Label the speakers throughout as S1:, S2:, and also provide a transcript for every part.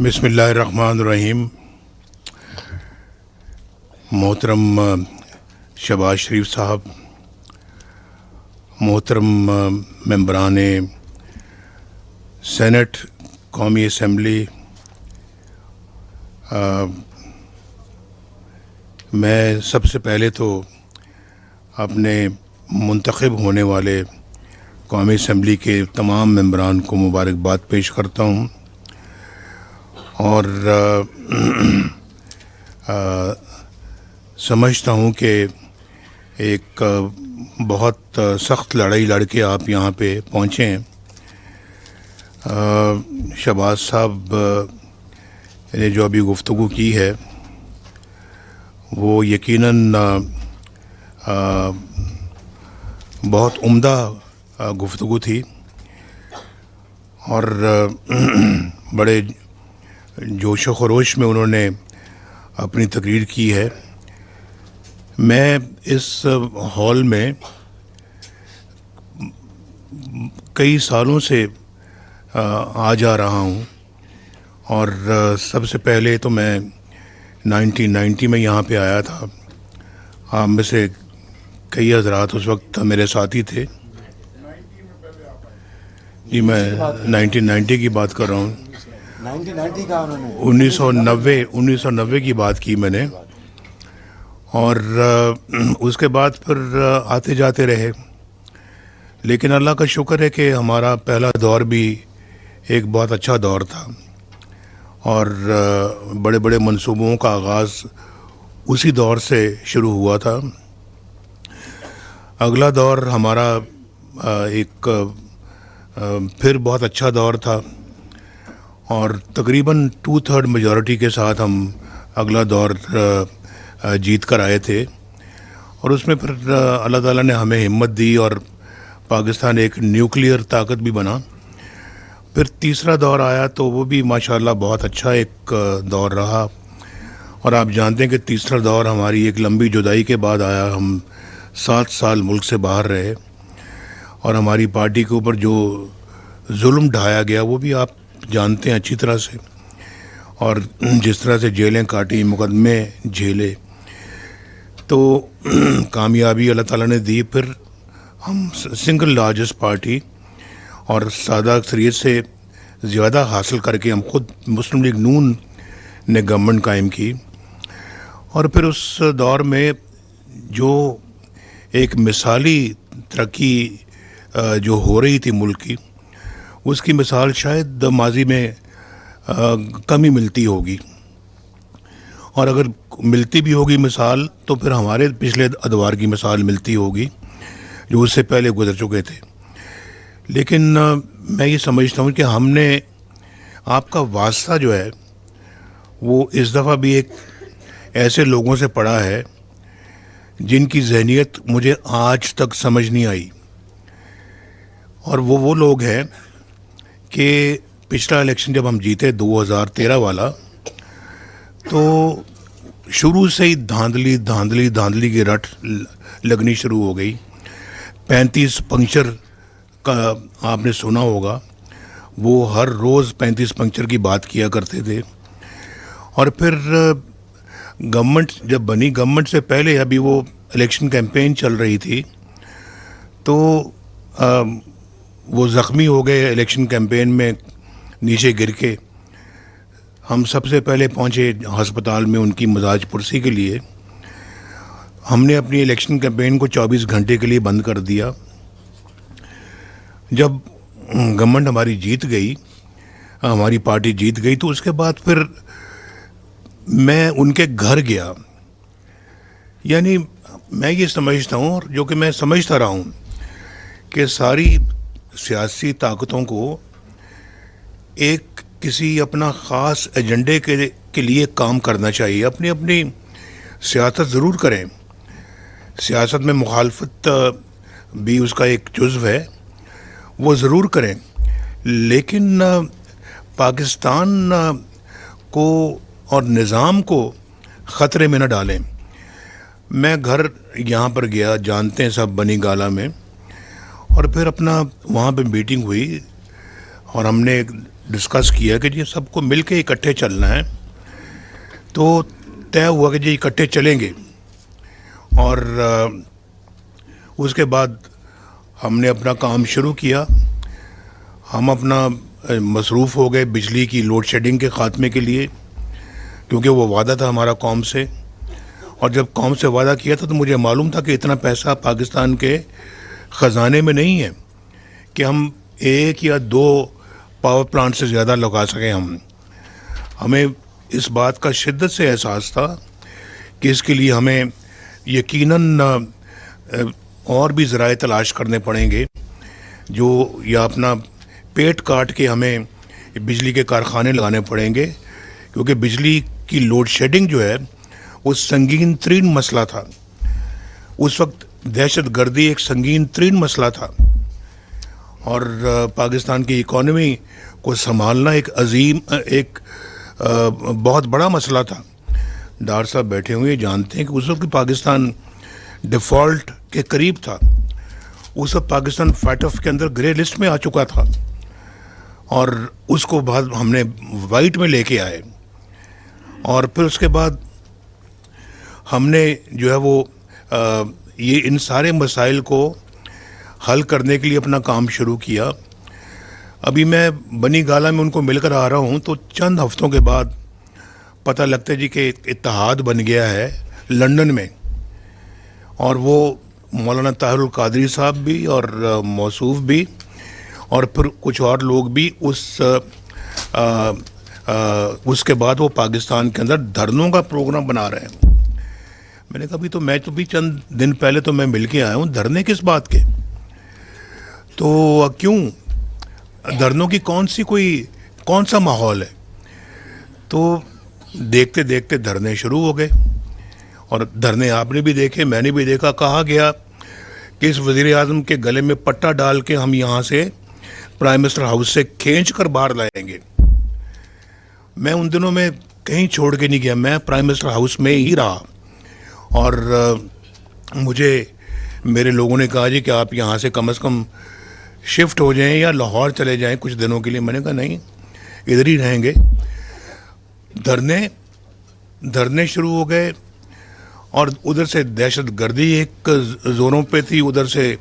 S1: बिस्मिल्लाहिर्रहमानिर्रहीम। मोहतरम शहबाज शरीफ साहब, मोहतरम मेंबरान सेनेट, कौमी असम्बली, मैं सबसे पहले तो अपने मुंतखब होने वाले कौमी असम्बली के तमाम मेंबरान को मुबारकबाद पेश करता हूँ और समझता हूँ कि एक बहुत सख्त लड़ाई लड़ के आप यहाँ पे पहुँचे हैं। शहबाज साहब ने जो अभी गुफ्तगू की है वो यकीनन बहुत उम्दा गुफ्तगू थी और बड़े जोश व खरोश में उन्होंने अपनी तकरीर की है। मैं इस हॉल में कई सालों से आ जा रहा हूँ और सबसे पहले तो मैं 1990 में यहाँ पे आया था। आप में से कई हज़रात उस वक्त मेरे साथी थे। जी, मैं 1990 की बात कर रहा हूँ।
S2: 1990 का उन्होंने
S1: 1990 की बात की मैंने और उसके बाद फिर आते जाते रहे। लेकिन अल्लाह का शुक्र है कि हमारा पहला दौर भी एक बहुत अच्छा दौर था और बड़े बड़े मंसूबों का आगाज़ उसी दौर से शुरू हुआ था। अगला दौर हमारा एक फिर बहुत अच्छा दौर था और तकरीबन 2/3 मेजॉरिटी के साथ हम अगला दौर जीत कर आए थे और उसमें फिर अल्लाह ताला ने हमें हिम्मत दी और पाकिस्तान एक न्यूक्लियर ताकत भी बना। फिर तीसरा दौर आया तो वो भी माशाल्लाह बहुत अच्छा एक दौर रहा और आप जानते हैं कि तीसरा दौर हमारी एक लंबी जुदाई के बाद आया। हम 7 साल मुल्क से बाहर रहे और हमारी पार्टी के ऊपर जो जुल्म ढाया गया वो भी आप जानते हैं अच्छी तरह से, और जिस तरह से जेलें काटी, मुकदमे झेले, तो कामयाबी अल्लाह ताला ने दी। फिर हम सिंगल लार्जेस्ट पार्टी और सादा अक्सरियत से ज़्यादा हासिल करके हम खुद मुस्लिम लीग नून ने गवर्नमेंट कायम की और फिर उस दौर में जो एक मिसाली तरक्की जो हो रही थी मुल्क की, उसकी मिसाल शायद माजी में कम ही मिलती होगी और अगर मिलती भी होगी मिसाल तो फिर हमारे पिछले अदवार की मिसाल मिलती होगी जो उससे पहले गुजर चुके थे। लेकिन मैं ये समझता हूँ कि हमने आपका वास्ता जो है वो इस दफ़ा भी एक ऐसे लोगों से पड़ा है जिनकी जहनीत मुझे आज तक समझ नहीं आई, और वो लोग हैं कि पिछला इलेक्शन जब हम जीते 2013 वाला, तो शुरू से ही धांधली की रट लगनी शुरू हो गई। 35 पंक्चर का आपने सुना होगा, वो हर रोज़ 35 पंक्चर की बात किया करते थे। और फिर गवर्नमेंट जब बनी, गवर्नमेंट से पहले अभी वो इलेक्शन कैंपेन चल रही थी, तो वो ज़ख्मी हो गए इलेक्शन कैंपेन में नीचे गिर के। हम सबसे पहले पहुंचे हस्पताल में उनकी मजाज पुरसी के लिए। हमने अपनी इलेक्शन कैंपेन को 24 घंटे के लिए बंद कर दिया। जब गवर्नमेंट हमारी जीत गई, हमारी पार्टी जीत गई, तो उसके बाद फिर मैं उनके घर गया। यानी मैं ये समझता हूँ, और जो कि मैं समझता रहा हूँ, कि सारी सियासी ताकतों को एक किसी अपना ख़ास एजेंडे के लिए काम करना चाहिए। अपनी अपनी सियासत ज़रूर करें, सियासत में मुखालफत भी उसका एक जुज़्व है, वो ज़रूर करें, लेकिन पाकिस्तान को और निज़ाम को ख़तरे में न डालें। मैं घर यहाँ पर गया, जानते हैं सब, बनी गाला में, और फिर अपना वहाँ पे मीटिंग हुई और हमने डिस्कस किया कि जी सबको मिल के इकट्ठे चलना है, तो तय हुआ कि जी इकट्ठे चलेंगे। और उसके बाद हमने अपना काम शुरू किया। हम अपना मसरूफ़ हो गए बिजली की लोड शेडिंग के ख़ात्मे के लिए, क्योंकि वो वादा था हमारा कौम से। और जब कौम से वादा किया था तो मुझे मालूम था कि इतना पैसा पाकिस्तान के ख़जाने में नहीं है कि हम एक या दो पावर प्लांट से ज़्यादा लगा सकें। हमें इस बात का शिद्दत से एहसास था कि इसके लिए हमें यकीनन और भी ज़राए तलाश करने पड़ेंगे, जो या अपना पेट काट के हमें बिजली के कारखाने लगाने पड़ेंगे, क्योंकि बिजली की लोड शेडिंग जो है वो संगीन तरीन मसला था। उस वक्त दहशत गर्दी एक संगीन तरीन मसला था, और पाकिस्तान की इकॉनमी को संभालना एक अजीम बहुत बड़ा मसला था। डार साहब बैठे हुए जानते हैं कि उस वक्त पाकिस्तान डिफ़ॉल्ट के करीब था। उस वक्त पाकिस्तान फाइटफ के अंदर ग्रे लिस्ट में आ चुका था, और उसको बाद हमने वाइट में लेके आए। और फिर उसके बाद हमने जो है वो ये इन सारे मसाइल को हल करने के लिए अपना काम शुरू किया। अभी मैं बनी गाला में उनको मिलकर आ रहा हूँ, तो चंद हफ्तों के बाद पता लगता है जी कि इत्तेहाद बन गया है लंदन में, और वो मौलाना ताहिरुल कादरी साहब भी और मौसूफ भी और फिर कुछ और लोग भी उसके बाद वो पाकिस्तान के अंदर धरनों का प्रोग्राम बना रहे हैं। मैंने कहा मैं तो भी चंद दिन पहले तो मैं मिल के आया हूँ, धरने किस बात के? तो क्यों धरनों की कौन सा माहौल है? तो देखते देखते धरने शुरू हो गए, और धरने आपने भी देखे, मैंने भी देखा। कहा गया कि इस वज़ीर आज़म के गले में पट्टा डाल के हम यहाँ से प्राइम मिनिस्टर हाउस से खींच कर बाहर लाएंगे। मैं उन दिनों में कहीं छोड़ के नहीं गया, मैं प्राइम मिनिस्टर हाउस में ही रहा। और मुझे मेरे लोगों ने कहा जी कि आप यहाँ से कम शिफ्ट हो जाएं या लाहौर चले जाएं कुछ दिनों के लिए। मैंने कहा नहीं, इधर ही रहेंगे। धरने शुरू हो गए, और उधर से दहशत गर्दी एक ज़ोरों पे थी, उधर से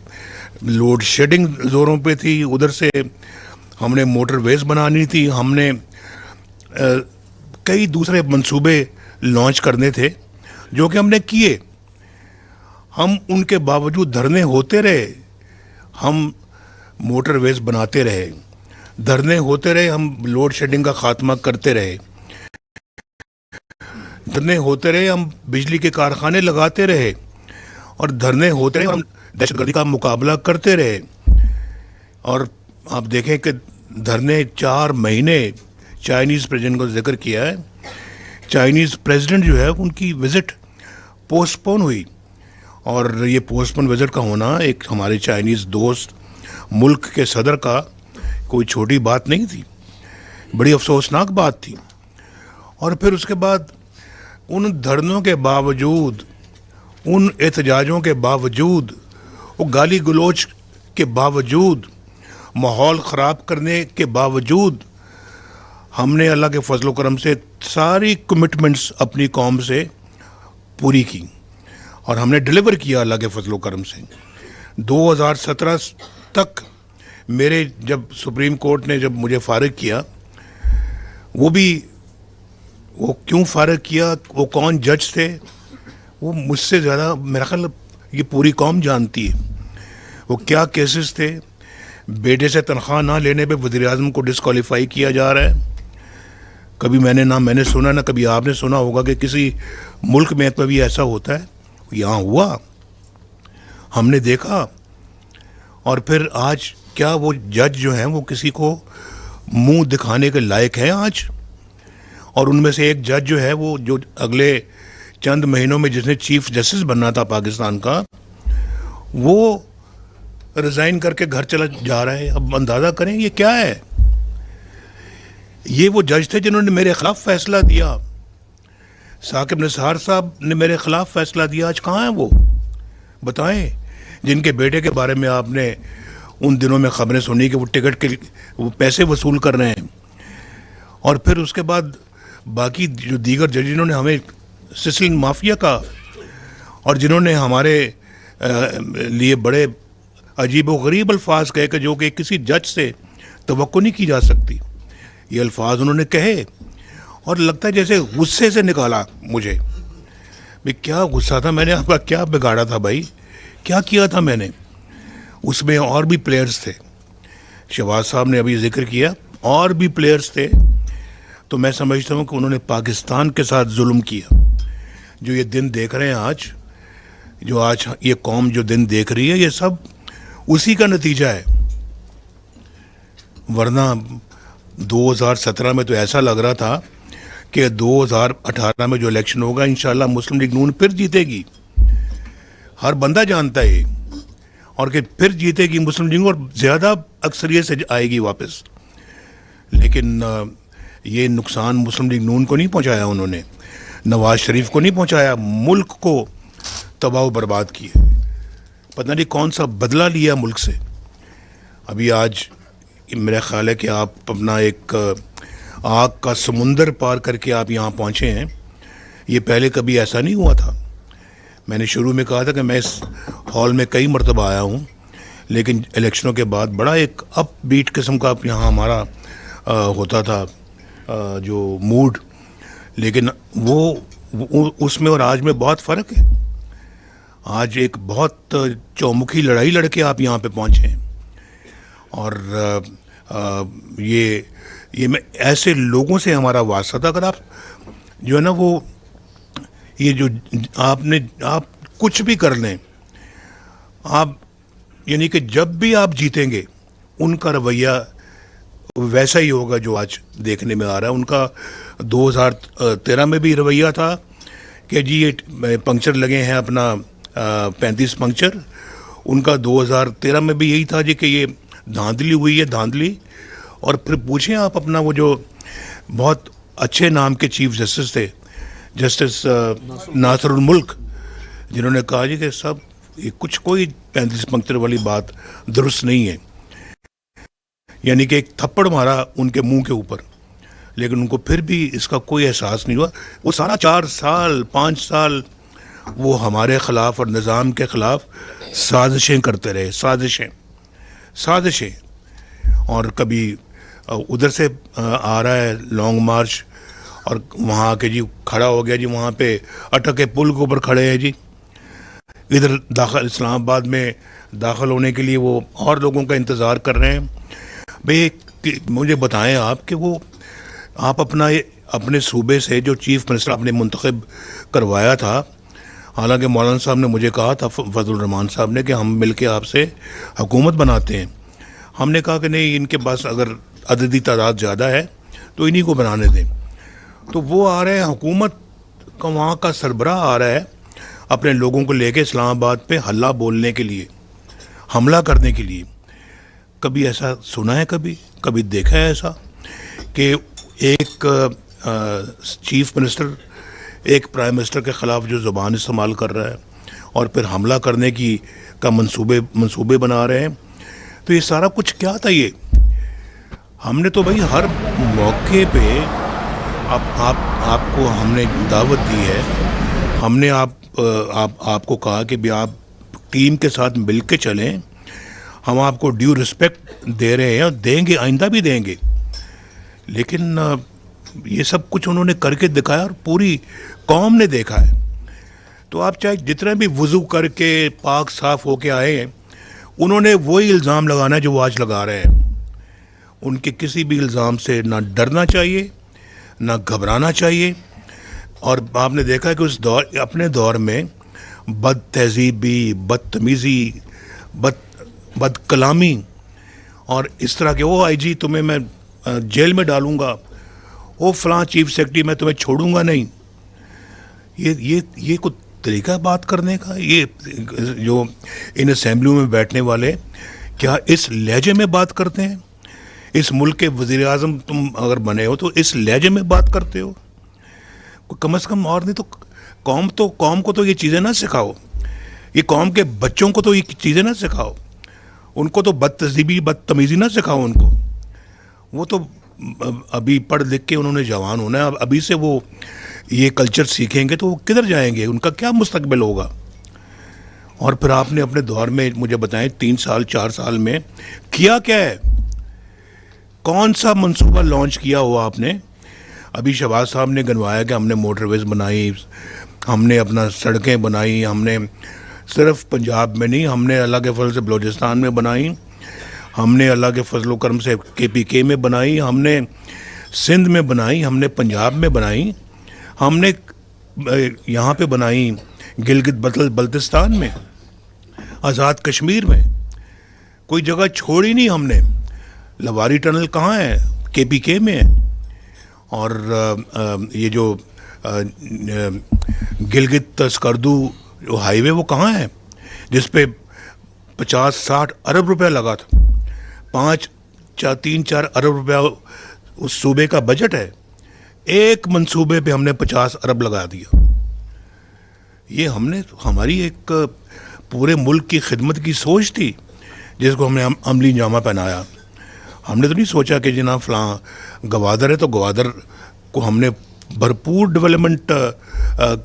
S1: लोड शेडिंग ज़ोरों पे थी, उधर से हमने मोटरवेज बनानी थी, हमने कई दूसरे मंसूबे लॉन्च करने थे जो कि हमने किए। हम उनके बावजूद धरने होते रहे, हम मोटरवेज बनाते रहे, धरने होते रहे, हम लोड शेडिंग का खात्मा करते रहे, धरने होते रहे, हम बिजली के कारखाने लगाते रहे, और धरने होते रहे, हम दहशतगर्दी का मुकाबला करते रहे। और आप देखें कि धरने 4 महीने, चाइनीज़ प्रेसिडेंट को जिक्र किया है, चाइनीज़ प्रेसिडेंट जो है उनकी विज़िट पोस्टपोन हुई, और ये पोस्टपोन विज़िट का होना एक हमारे चाइनीज़ दोस्त मुल्क के सदर का कोई छोटी बात नहीं थी, बड़ी अफसोसनाक बात थी। और फिर उसके बाद उन धरनों के बावजूद, उन एहतजाजों के बावजूद, वो गाली गलोच के बावजूद, माहौल ख़राब करने के बावजूद, हमने अल्लाह के फजल करम से सारी कमिटमेंट्स अपनी कौम से पूरी की, और हमने डिलीवर किया अल्लाह के फजल करम से। 2017 तक मेरे, जब सुप्रीम कोर्ट ने जब मुझे फ़ारिग किया, वो क्यों फ़ारिग किया, वो कौन जज थे, वो मुझसे ज़्यादा मेरा ख्याल ये पूरी कौम जानती है। वो क्या केसेस थे, बेटे से तनख्वाह ना लेने पे वज़ीर आज़म को डिस्क्वालीफाई किया जा रहा है। कभी मैंने सुना ना कभी आपने सुना होगा कि किसी मुल्क में कभी ऐसा होता है। यहाँ हुआ, हमने देखा। और फिर आज क्या वो जज जो हैं वो किसी को मुंह दिखाने के लायक हैं आज? और उनमें से एक जज जो है वो, जो अगले चंद महीनों में जिसने चीफ जस्टिस बनना था पाकिस्तान का, वो रिज़ाइन करके घर चला जा रहा है। अब अंदाज़ा करें ये क्या है। ये वो जज थे जिन्होंने मेरे ख़िलाफ़ फ़ैसला दिया, साकिब निसार साहब ने मेरे ख़िलाफ़ फ़ैसला दिया। आज कहाँ हैं वो, बताएं? जिनके बेटे के बारे में आपने उन दिनों में ख़बरें सुनी कि वो टिकट के वो पैसे वसूल कर रहे हैं, और फिर उसके बाद बाकी जो दीगर जज जिन्होंने हमें सिसिलियन माफिया कहा और जिन्होंने हमारे लिए बड़े अजीब व गरीब अल्फाज कहे कि जो कि किसी जज से तवक्को नहीं की जा सकती, ये अल्फाज उन्होंने कहे और लगता है जैसे गुस्से से निकाला मुझे। भाई क्या गुस्सा था, मैंने आपका क्या बिगाड़ा था भाई, क्या किया था मैंने। उसमें और भी प्लेयर्स थे, शहबाज साहब ने अभी जिक्र किया, और भी प्लेयर्स थे। तो मैं समझता हूँ कि उन्होंने पाकिस्तान के साथ जुल्म किया। जो ये दिन देख रहे हैं आज, जो आज ये कौम जो दिन देख रही है, ये सब उसी का नतीजा है। वरना 2017 में तो ऐसा लग रहा था कि 2018 में जो इलेक्शन होगा इंशाल्लाह मुस्लिम लीग नून फिर जीतेगी। हर बंदा जानता है ये, और कि फिर जीतेगी मुस्लिम लीग और ज़्यादा अक्सरियत से आएगी वापस। लेकिन ये नुकसान मुस्लिम लीग नून को नहीं पहुंचाया उन्होंने, नवाज शरीफ को नहीं पहुंचाया, मुल्क को तबाह बर्बाद किया। पता नहीं कौन सा बदला लिया मुल्क से। अभी आज मेरा ख्याल है कि आप अपना एक आग का समुंदर पार करके आप यहाँ पहुँचे हैं। ये पहले कभी ऐसा नहीं हुआ था। मैंने शुरू में कहा था कि मैं इस हॉल में कई मरतबा आया हूँ, लेकिन इलेक्शनों के बाद बड़ा एक अप बीट किस्म का यहाँ हमारा होता था जो मूड, लेकिन वो उसमें और आज में बहुत फ़र्क है। आज एक बहुत चौमुखी लड़ाई लड़के आप यहाँ पे पहुँचे हैं। और ये मैं ऐसे लोगों से हमारा वास्ता था। अगर आप जो है ना वो ये जो आप कुछ भी कर लें, आप यानी कि जब भी आप जीतेंगे उनका रवैया वैसा ही होगा जो आज देखने में आ रहा है। उनका 2013 में भी रवैया था कि जी ये पंक्चर लगे हैं अपना 35 पंक्चर। उनका 2013 में भी यही था जी कि ये धांधली हुई है, धांधली। और फिर पूछें आप अपना वो जो बहुत अच्छे नाम के चीफ जस्टिस थे, जस्टिस नासरुल मुल्क, जिन्होंने कहा जी कि सब ये कुछ कोई 35 पंक्चर वाली बात दुरुस्त नहीं है। यानी कि एक थप्पड़ मारा उनके मुंह के ऊपर, लेकिन उनको फिर भी इसका कोई एहसास नहीं हुआ। वो सारा 4 साल 5 साल वो हमारे ख़िलाफ़ और निज़ाम के ख़िलाफ़ साजिशें करते रहे, साजिशें। और कभी उधर से आ रहा है लॉन्ग मार्च और वहाँ आके जी खड़ा हो गया जी, वहाँ पे अटके पुल के ऊपर खड़े हैं जी। इधर दाखिल इस्लामाबाद में दाखिल होने के लिए वो और लोगों का इंतज़ार कर रहे हैं। भाई मुझे बताएं आप कि वो आप अपने सूबे से जो चीफ मिनिस्टर आपने मुंतखब करवाया था, हालांकि मौलाना साहब ने मुझे कहा था, फजल रहमान साहब ने, कि हम मिलके आपसे हुकूमत बनाते हैं। हमने कहा कि नहीं, इनके पास अगर अददी तादाद ज़्यादा है तो इन्हीं को बनाने दें। तो वो आ रहे हैं, हुकूमत का वहाँ का सरबराह आ रहा है अपने लोगों को लेके इस्लामाबाद पे हल्ला बोलने के लिए, हमला करने के लिए। कभी ऐसा सुना है, कभी देखा है ऐसा कि एक चीफ मिनिस्टर एक प्राइम मिनिस्टर के ख़िलाफ़ जो ज़ुबान इस्तेमाल कर रहा है और फिर हमला करने का मंसूबे बना रहे हैं। तो ये सारा कुछ क्या था ये? हमने तो भाई हर मौके पे आपको हमने दावत दी है। हमने आपको कहा कि भी आप टीम के साथ मिल के चलें, हम आपको ड्यू रिस्पेक्ट दे रहे हैं और देंगे, आइंदा भी देंगे। लेकिन ये सब कुछ उन्होंने करके दिखाया और पूरी कौम ने देखा है। तो आप चाहे जितना भी वज़ू करके पाक साफ होके आए हैं, उन्होंने वही इल्ज़ाम लगाना है जो वो आज लगा रहे हैं। उनके किसी भी इल्ज़ाम से ना डरना चाहिए, ना घबराना चाहिए। और आपने देखा कि अपने दौर में बद तहज़ीबी, बदतमीज़ी, बद कलामी और इस तरह के, वो आईजी तुम्हें मैं जेल में डालूंगा, वो फलां चीफ सेक्रेटरी मैं तुम्हें छोड़ूंगा नहीं। ये कुछ तरीका बात करने का? ये जो इन असेंबलियों में बैठने वाले क्या इस लहजे में बात करते हैं? इस मुल्क के वज़ीर आज़म तुम अगर बने हो तो इस लहजे में बात करते हो? कम से कम और नहीं तो कौम को तो ये चीज़ें ना सिखाओ, ये कौम के बच्चों को तो ये चीज़ें ना सिखाओ, उनको तो बदतहज़ीबी बदतमीज़ी ना सिखाओ उनको। वो तो अभी पढ़ लिख के उन्होंने जवान होना है, अब अभी से वो ये कल्चर सीखेंगे तो वो किधर जाएंगे, उनका क्या मुस्तकबिल होगा। और फिर आपने अपने दौर में मुझे बताएं 3 साल 4 साल में किया क्या है, कौन सा मंसूबा लॉन्च किया हुआ आपने। अभी शहबाज साहब ने गनवाया कि हमने मोटरवेज बनाई, हमने अपना सड़कें बनाई, हमने सिर्फ पंजाब में नहीं, हमने अल्लाह के फजल से बलूचिस्तान में बनाई, हमने अल्लाह के फजल करम से KPK में बनाई, हमने सिंध में बनाई, हमने पंजाब में बनाई, हमने यहाँ पे बनाई गिलगित बल्तिस्तान में, आज़ाद कश्मीर में, कोई जगह छोड़ी नहीं हमने। लवारी टनल कहाँ है, KPK में है। और ये जो गिलगित स्कर्दू जो हाईवे वो कहाँ है, जिस पे 50-60 अरब रुपया लगा था, 3-4 अरब रुपया उस सूबे का बजट है, एक मंसूबे पे हमने 50 अरब लगा दिया। ये हमने, हमारी एक पूरे मुल्क की खिदमत की सोच थी जिसको हमने अमली जामा पहनाया। हमने तो नहीं सोचा कि जना फलां गवादर है तो गवादर को हमने भरपूर डेवलपमेंट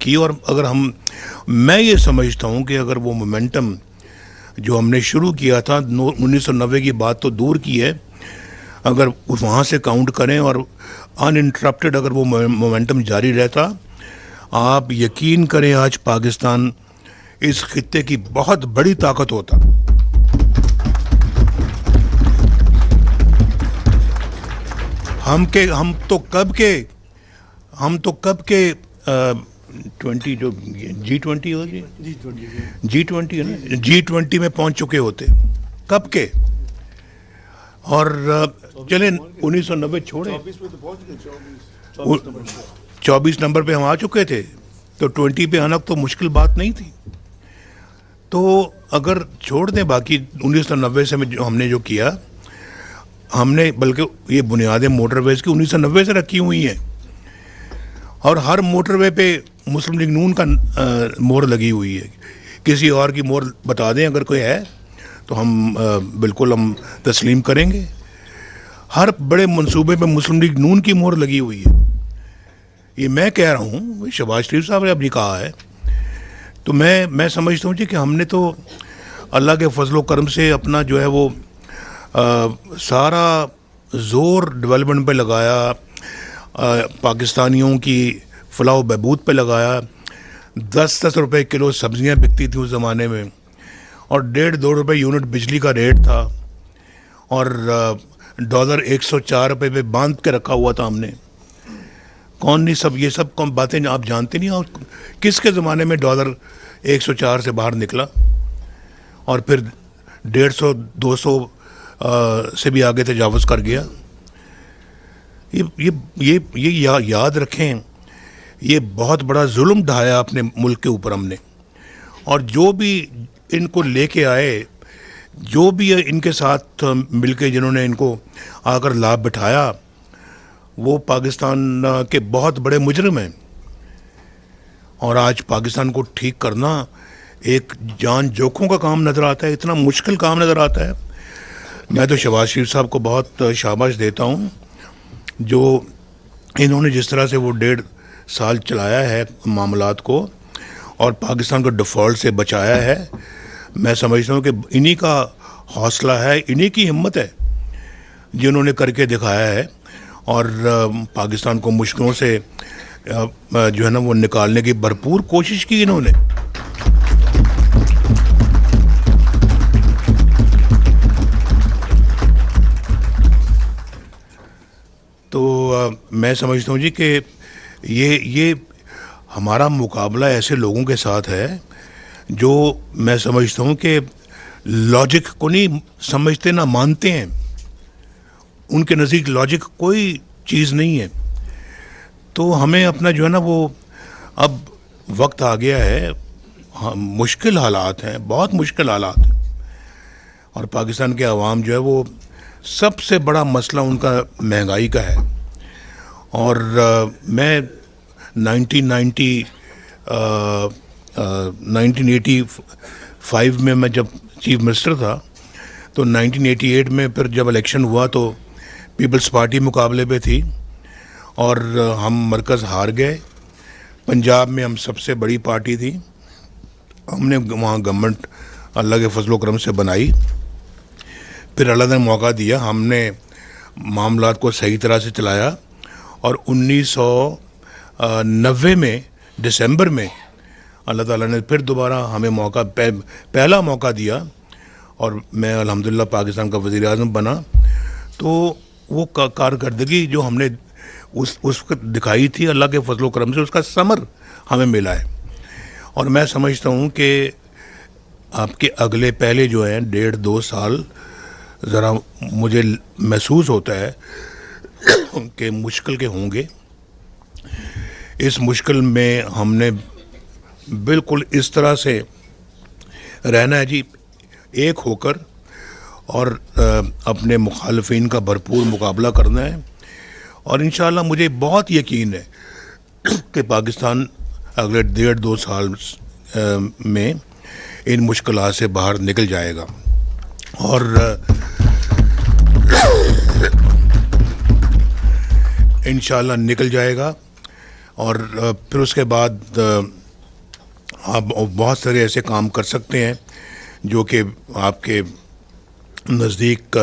S1: की। और अगर मैं ये समझता हूँ कि अगर वो मोमेंटम जो हमने शुरू किया था 1990 की बात तो दूर की है, अगर वहाँ से काउंट करें और अनइंटरप्टेड अगर वो मोमेंटम जारी रहता, आप यकीन करें आज पाकिस्तान इस खित्ते की बहुत बड़ी ताकत होता। हम तो कब के 20 जो G20 होगी, G20 है ना, G20 में पहुंच चुके होते कब के। और चले 1990 छोड़े, 24 नंबर पे हम आ चुके थे, तो 20 पे आना तो मुश्किल बात नहीं थी। तो अगर छोड़ दें बाकी 1990 से में जो हमने जो किया, हमने बल्कि ये बुनियादें मोटरवेज की 1990 से रखी हुई हैं, और हर मोटरवे पे मुस्लिम लीग नून का मोहर लगी हुई है। किसी और की मोहर बता दें अगर कोई है तो हम बिल्कुल हम तस्लीम करेंगे। हर बड़े मंसूबे पे मुस्लिम लीग नून की मोहर लगी हुई है। ये मैं कह रहा हूँ, शहबाज शरीफ साहब ने अभी कहा है। तो मैं समझता हूँ जी कि हमने तो अल्लाह के फजलो करम से अपना जो है वो सारा ज़ोर डेवलपमेंट पे लगाया, पाकिस्तानियों की फलाह बहबूद पे लगाया। 10-10 रुपए किलो सब्जियां बिकती थी उस ज़माने में, और 1.5-2 रुपए यूनिट बिजली का रेट था, और डॉलर 104 रुपए पे बांध के रखा हुआ था हमने। कौन नहीं, सब ये सब कौन बातें आप जानते नहीं। और किसके ज़माने में डॉलर 104 से बाहर निकला और फिर 150-200 से भी आगे तजावज़ कर गया। ये याद रखें, ये बहुत बड़ा जुल्म ढाया अपने मुल्क के ऊपर हमने। और जो भी इनको लेके आए, जो भी इनके साथ मिलके जिन्होंने इनको आकर लाभ बिठाया, वो पाकिस्तान के बहुत बड़े मुजरिम हैं। और आज पाकिस्तान को ठीक करना एक जान जोखों का काम नज़र आता है, इतना मुश्किल काम नज़र आता है। मैं तो शहबाज शरीफ साहब को बहुत शाबाश देता हूँ, जो इन्होंने जिस तरह से वो 1.5 साल चलाया है मामलात को और पाकिस्तान को डिफ़ॉल्ट से बचाया है। मैं समझता हूँ कि इन्हीं का हौसला है, इन्हीं की हिम्मत है जिन्होंने करके दिखाया है, और पाकिस्तान को मुश्किलों से जो है ना वो निकालने की भरपूर कोशिश की इन्होंने। तो मैं समझता हूँ जी कि ये हमारा मुकाबला ऐसे लोगों के साथ है जो मैं समझता हूँ कि लॉजिक को नहीं समझते, ना मानते हैं। उनके नज़दीक लॉजिक कोई चीज़ नहीं है। तो हमें अपना जो है ना वो, अब वक्त आ गया है, मुश्किल हालात हैं, बहुत मुश्किल हालात हैं, और पाकिस्तान के अवाम जो है वो सबसे बड़ा मसला उनका महंगाई का है। और मैं 1985 में मैं जब चीफ मिनिस्टर था, तो 1988 में फिर जब इलेक्शन हुआ तो पीपल्स पार्टी मुकाबले पे थी और हम मरकज़ हार गए। पंजाब में हम सबसे बड़ी पार्टी थी, हमने वहाँ गवर्नमेंट अल्लाह के फजलो करम से बनाई। फिर अल्लाह ने मौका दिया, हमने मामलात को सही तरह से चलाया और 1990 में दिसंबर में अल्लाह ताला ने फिर दोबारा हमें मौका पहला मौका दिया और मैं अल्हम्दुलिल्लाह पाकिस्तान का वज़ीर आज़म बना। तो वो कारकर्दगी जो हमने उस वक्त दिखाई थी अल्लाह के फजलो करम से, उसका समर हमें मिला है। और मैं समझता हूँ कि आपके अगले पहले जो हैं 1.5-2 साल ज़रा मुझे महसूस होता है कि मुश्किल के होंगे। इस मुश्किल में हमने बिल्कुल इस तरह से रहना है जी, एक होकर, और अपने मुखालफिन का भरपूर मुकाबला करना है। और इंशाअल्लाह मुझे बहुत यकीन है कि पाकिस्तान अगले 1.5-2 साल में इन मुश्किलात से बाहर निकल जाएगा। और इंशाअल्लाह निकल जाएगा। और फिर उसके बाद आप बहुत सारे ऐसे काम कर सकते हैं जो कि आपके नज़दीक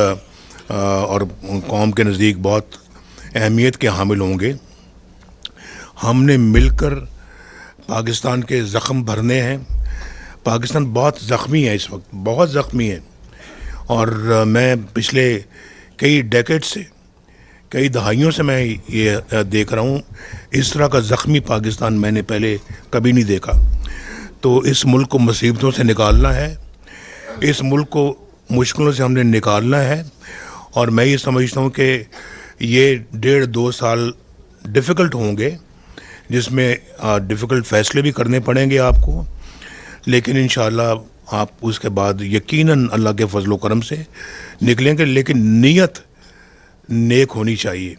S1: और कौम के नज़दीक बहुत अहमियत के हामिल होंगे। हमने मिलकर पाकिस्तान के ज़ख़म भरने हैं। पाकिस्तान बहुत ज़ख्मी है, इस वक्त बहुत ज़ख्मी है। और मैं पिछले कई डेकेड से, कई दहाइयों से मैं ये देख रहा हूँ, इस तरह का ज़ख्मी पाकिस्तान मैंने पहले कभी नहीं देखा। तो इस मुल्क को मुसीबतों से निकालना है, इस मुल्क को मुश्किलों से हमने निकालना है। और मैं ये समझता हूँ कि ये 1.5-2 साल डिफ़िकल्ट होंगे, जिसमें डिफ़िकल्ट फ़ैसले भी करने पड़ेंगे आपको, लेकिन इंशाअल्लाह आप उसके बाद यकीनन अल्लाह के फजलो करम से निकलेंगे। लेकिन नीयत नेक होनी चाहिए।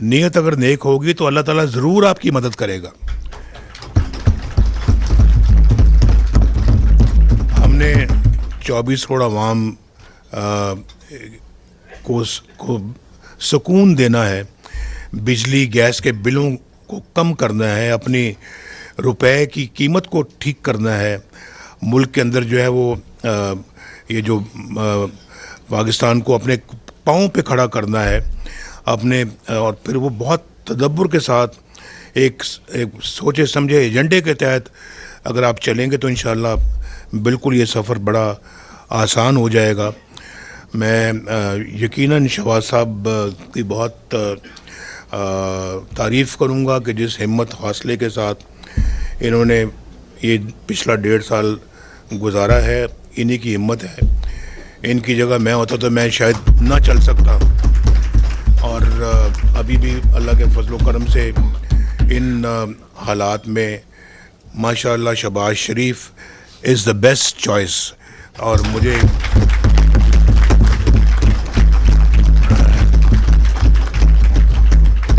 S1: नीयत अगर नेक होगी तो अल्लाह ताला ज़रूर आपकी मदद करेगा। हमने 24 करोड़ आवाम को सुकून देना है, बिजली गैस के बिलों को कम करना है, अपनी रुपए की कीमत को ठीक करना है, मुल्क के अंदर जो है वो ये जो पाकिस्तान को अपने पाँव पे खड़ा करना है अपने। और फिर वो बहुत तदब्बुर के साथ एक सोचे समझे एजेंडे के तहत अगर आप चलेंगे तो इंशाअल्लाह बिल्कुल ये सफ़र बड़ा आसान हो जाएगा। मैं यकीनन शहबाज साहब की बहुत तारीफ़ करूँगा कि जिस हिम्मत हौसले के साथ इन्होंने ये पिछला 1.5 साल गुजारा है, इन्हीं की हिम्मत है। इनकी जगह मैं होता तो मैं शायद ना चल सकता। और अभी भी अल्लाह के फजलो करम से इन हालात में माशाअल्लाह शहबाज शरीफ इज़ द बेस्ट चॉइस। और मुझे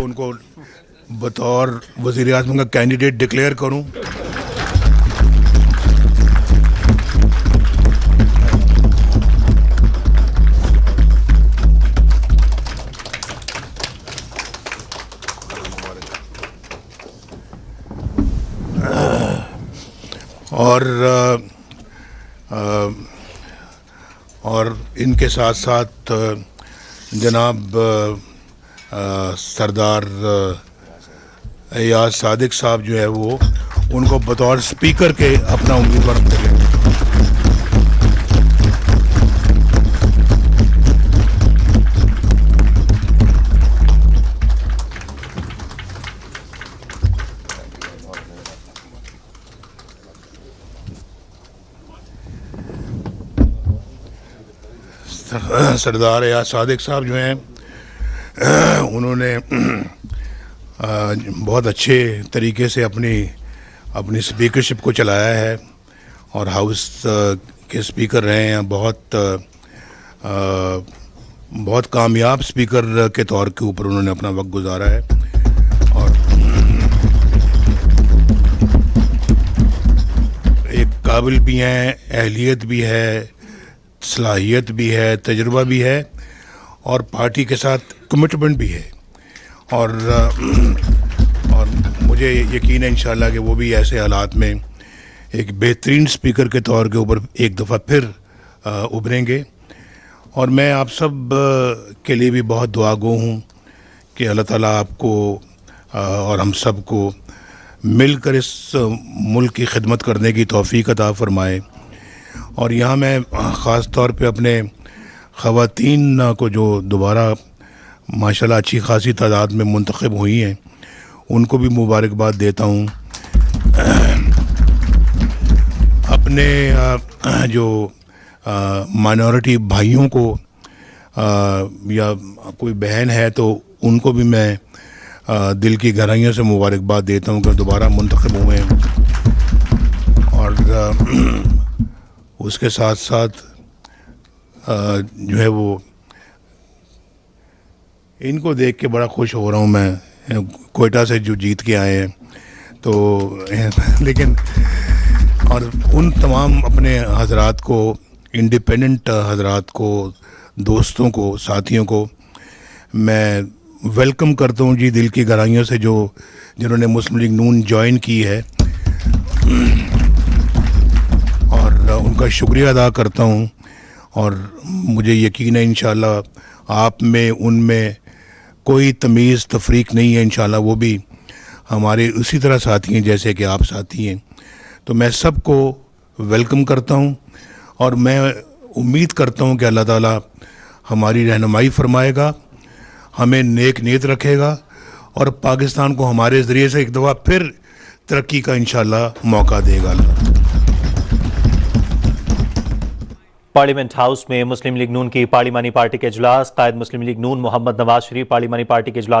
S1: उनको बतौर वज़ीर आज़म का कैंडिडेट डिक्लेयर करूं। और इनके साथ साथ जनाब सरदार एयाज सादिक साहब जो है वो उनको बतौर स्पीकर के अपना उम्मीदवार करें। सरदार एयाज सादिक साहब जो हैं उन्होंने बहुत अच्छे तरीके से अपनी स्पीकरशिप को चलाया है और हाउस के स्पीकर रहे हैं। बहुत कामयाब स्पीकर के तौर के ऊपर उन्होंने अपना वक्त गुजारा है। और एक काबिल भी हैं, अहलियत भी है, सलाहियत भी है, तजुर्बा भी है। और पार्टी के साथ कमिटमेंट भी है। और मुझे यकीन है इंशाल्लाह कि वो भी ऐसे हालात में एक बेहतरीन स्पीकर के तौर के ऊपर एक दफ़ा फिर उभरेंगे। और मैं आप सब के लिए भी बहुत दुआगो हूँ कि अल्लाह ताला आपको और हम सब को मिलकर इस मुल्क की खिदमत करने की तौफीक अता फ़रमाए। और यहाँ मैं ख़ास तौर पे अपने ख़वातीन को जो दोबारा माशाल्लाह अच्छी खासी तादाद में मुंतखब हुई हैं, उनको भी मुबारकबाद देता हूँ। अपने जो माइनॉरिटी भाइयों को या कोई बहन है तो उनको भी मैं दिल की गहराइयों से मुबारकबाद देता हूँ कि दोबारा मुंतखब हुए हैं। और उसके साथ साथ जो है वो इनको देख के बड़ा खुश हो रहा हूँ मैं, कोयटा से जो जीत के आए हैं तो लेकिन और उन तमाम अपने हजरात को, इंडिपेंडेंट हजरात को, दोस्तों को, साथियों को मैं वेलकम करता हूँ जी दिल की गहराइयों से, जो जिन्होंने मुस्लिम लीग नून ज्वाइन की है, और उनका शुक्रिया अदा करता हूँ। और मुझे यकीन है इंशाल्लाह आप में उनमें कोई तमीज़ तफरीक नहीं है, इंशाल्लाह वो भी हमारे उसी तरह साथी हैं जैसे कि आप साथी हैं। तो मैं सबको वेलकम करता हूँ और मैं उम्मीद करता हूँ कि अल्लाह ताला हमारी रहनुमाई फरमाएगा, हमें नेक नीयत रखेगा और पाकिस्तान को हमारे ज़रिए से एक दफ़ा फिर तरक्की का इंशाल्लाह मौका देगा।
S3: पार्लियामेंट हाउस में मुस्लिम लीग नून की पार्लिमानी पार्टी के इजलास, कायद मुस्लिम लीग नून मोहम्मद नवाज शरीफ पार्लिमानी पार्टी के इजलास